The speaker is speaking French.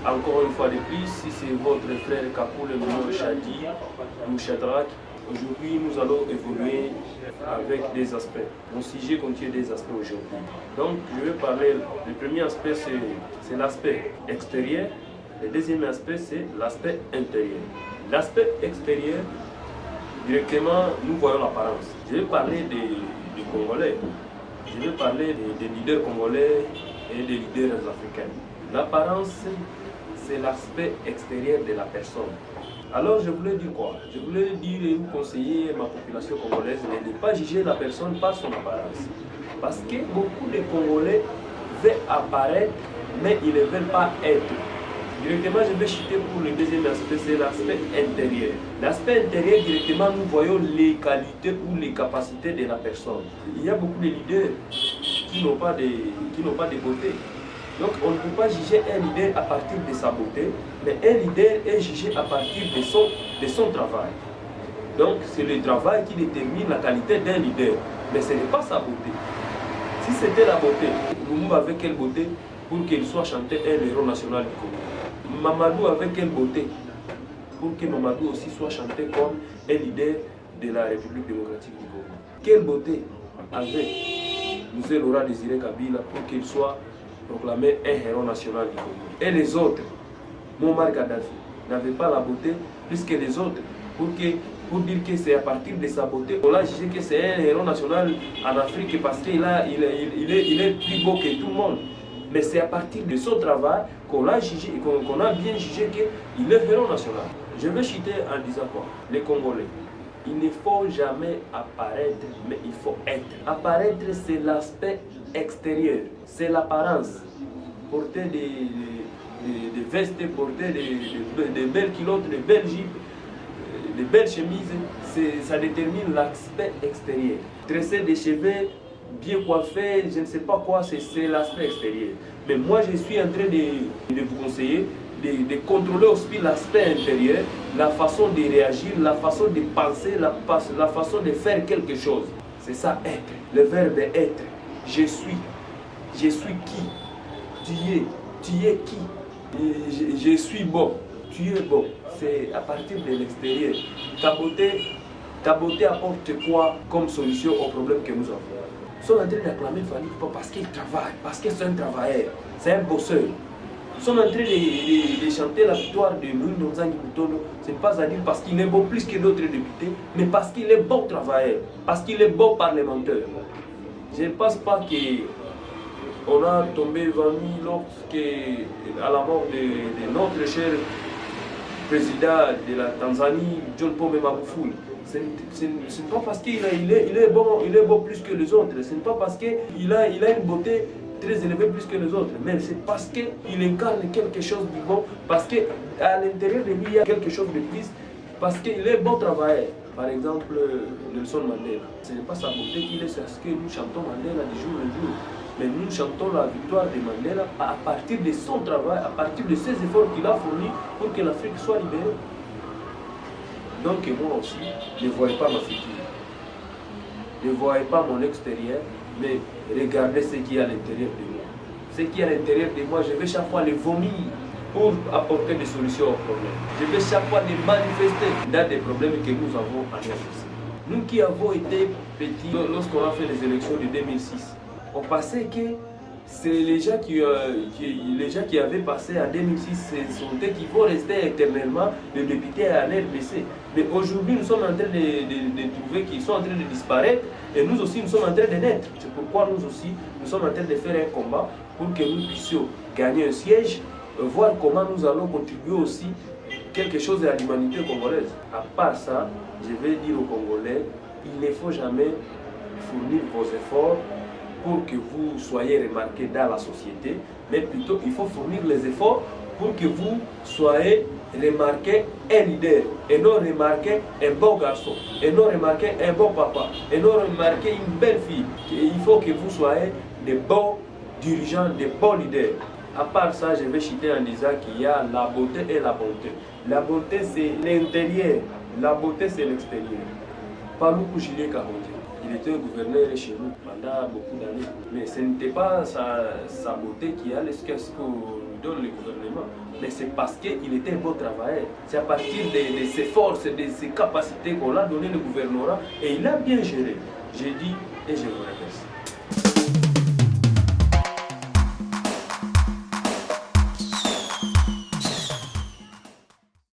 Encore une fois de plus, si c'est votre frère Kapoul Mouno Chadi ou Chadrak, aujourd'hui nous allons évoluer avec des aspects. Mon sujet contient des aspects aujourd'hui. Donc je vais parler, le premier aspect c'est l'aspect extérieur, le deuxième aspect c'est l'aspect intérieur. L'aspect extérieur, directement nous voyons l'apparence. Je vais parler des Congolais, je vais parler des leaders congolais et des leaders africains. L'apparence, c'est l'aspect extérieur de la personne. Alors je voulais dire quoi? Je voulais dire et vous conseiller ma population congolaise de ne pas juger la personne par son apparence. Parce que beaucoup de Congolais veulent apparaître, mais ils ne veulent pas être. Directement, je vais chuter pour le deuxième aspect, c'est l'aspect intérieur. L'aspect intérieur, directement, nous voyons les qualités ou les capacités de la personne. Il y a beaucoup de leaders qui n'ont pas de beauté. Donc on ne peut pas juger un leader à partir de sa beauté, mais un leader est jugé à partir de son travail. Donc c'est le travail qui détermine la qualité d'un leader, mais ce n'est pas sa beauté. Si c'était la beauté, Lumumba avec quelle beauté pour qu'il soit chanté un héros national du Congo? Mamadou avec quelle beauté pour que Mamadou aussi soit chanté comme un leader de la République démocratique du Congo? Quelle beauté avec Mzee Laurent Désiré Kabila pour qu'il soit proclamé un héros national du Congo? Et les autres, Muammar Kadhafi, n'avait pas la beauté plus que les autres pour dire que c'est à partir de sa beauté qu'on a jugé que c'est un héros national en Afrique parce qu'il est plus beau que tout le monde. Mais c'est à partir de son travail qu'on a bien jugé qu'il est héros national. Je vais chuter en disant quoi? Les Congolais, il ne faut jamais apparaître, mais il faut être. Apparaître, c'est l'aspect extérieur, c'est l'apparence. Porter des vestes, porter des belles culottes, des belles jupes, des belles chemises, ça détermine l'aspect extérieur. Tresser des cheveux, bien coiffés, je ne sais pas quoi, c'est l'aspect extérieur. Mais moi, je suis en train de vous conseiller de contrôler aussi l'aspect intérieur, la façon de réagir, la façon de penser, la façon de faire quelque chose. C'est ça, être. Le verbe être. Je suis. Je suis qui? Tu es qui? Je suis bon. Tu es bon. C'est à partir de l'extérieur. Ta beauté apporte quoi comme solution aux problèmes que nous avons? Nous sommes en train d'acclamer Fally Ipupa parce qu'il travaille, parce que c'est un travailleur, c'est un bosseur. Nous sommes en train de chanter la victoire de Moïse Nzangi Butondo. Ce n'est pas à dire parce qu'il est bon plus que d'autres députés, mais parce qu'il est bon travailleur, parce qu'il est bon parlementaire. Je ne pense pas qu'on a tombé vanille lorsque, à la mort de notre cher président de la Tanzanie, John Pombe Magufuli. Ce n'est pas parce qu'il est bon plus que les autres, ce n'est pas parce qu'il a une beauté très élevée plus que les autres, mais c'est parce qu'il incarne quelque chose de bon, parce qu'à l'intérieur de lui il y a quelque chose de plus, parce qu'il est bon travailleur. Par exemple, Nelson Mandela, ce n'est pas sa beauté qu'il est, c'est ce que nous chantons Mandela du jour au jour. Mais nous chantons la victoire de Mandela à partir de son travail, à partir de ses efforts qu'il a fournis pour que l'Afrique soit libérée. Donc moi aussi, ne voyez pas ma future, ne voyez pas mon extérieur, mais regardez ce qui est à l'intérieur de moi. Ce qui est à l'intérieur de moi, je vais chaque fois les vomir pour apporter des solutions aux problèmes. Je vais chaque fois les manifester dans des problèmes que nous avons en RDC. Nous qui avons été petits lorsqu'on a fait les élections de 2006, on pensait que c'est les gens qui avaient passé en 2006, ce sont eux qui vont rester éternellement les députés à l'RDC. Mais aujourd'hui, nous sommes en train de trouver qu'ils sont en train de disparaître et nous aussi, nous sommes en train de naître. C'est pourquoi nous aussi, nous sommes en train de faire un combat pour que nous puissions gagner un siège, voir comment nous allons contribuer aussi quelque chose à l'humanité congolaise. À part ça, je vais dire aux Congolais, il ne faut jamais fournir vos efforts pour que vous soyez remarqués dans la société, mais plutôt il faut fournir les efforts pour que vous soyez remarqué un leader, et non remarqué un bon garçon, et non remarqué un bon papa, et non remarqué une belle fille. Il faut que vous soyez de bons dirigeants, de bons leaders. À part ça, je vais chuter en disant qu'il y a la beauté et la bonté. La beauté, c'est l'intérieur, la beauté, c'est l'extérieur. Paluku Julien Kahonji, il était gouverneur chez nous pendant beaucoup d'années, mais ce n'était pas sa beauté qui allait jusqu'à ce qu'on donne le gouvernement, mais c'est parce qu'il était un bon travailleur. C'est à partir de ses forces, de ses capacités qu'on a donné le gouvernorat et il a bien géré. J'ai dit et je vous remercie.